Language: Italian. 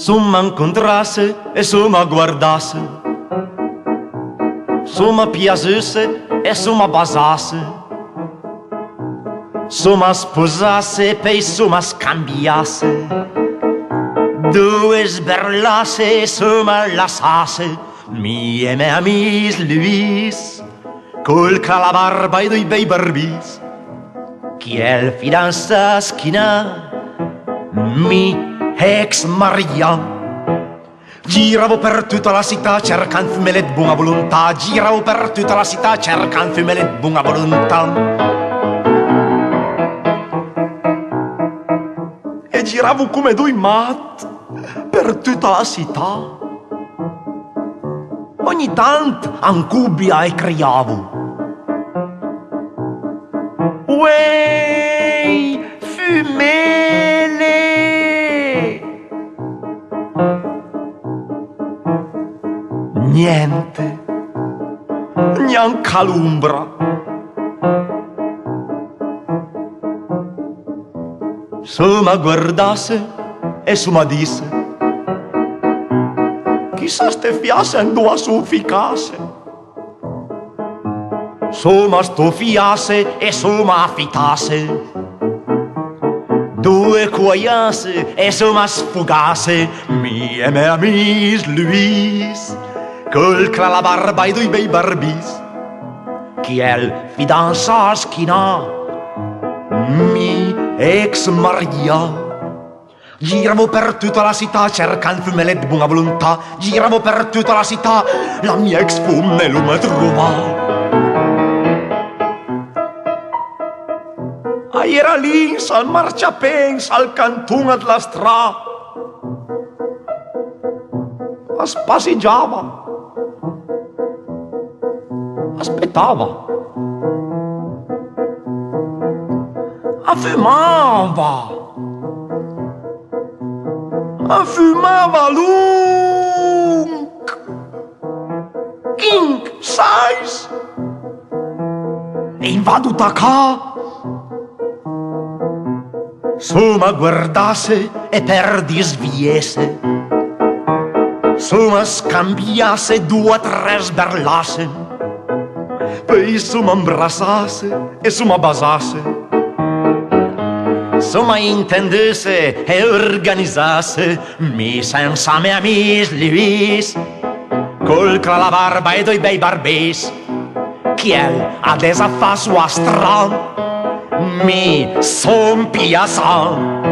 Summa incontrasse e summa guardasse, summa piacesse e summa basasse, summa sposasse e poi summa scambiasse, due sberlasse e summa lassasse, mi e me amis Luis, col calabarba e dei bei barbis, chi è il fidanza schina, mi ex Maria. Giravo per tutta la città cercando fumele di buona volontà, giravo per tutta la città cercando fumele di buona volontà. E giravo come due matti per tutta la città. Ogni tanto ancubia e criavo: uè, fumele! Niente, neanche l'ombra. Summa guardasse e summa disse: chissà ste fiasse andò a sofficasse. Summa stoffiasse e summa affitasse, due cuoiasse e summa sfugasse, mi e me amis Luis, col calabarba e due bei barbis, chi è il fidanza schina, mi ex Maria. Giravo per tutta la città cercando fumele di buona volontà, giravo per tutta la città, la mia ex fumelo mi trova. Era lì al marciapensa al cantone della strada, passeggiava, aspettava, affumava lungo, king size, e invado qua. Summa guardasse e per disviesse, summa scambiasse due o tre sberlasse, poi summa imbrassasse e summa basasse, summa intendesse e organizzasse, mi senza me amis Luis, col calabarba e due bei barbis, chi è adesso fa sua strada, mi son piasan.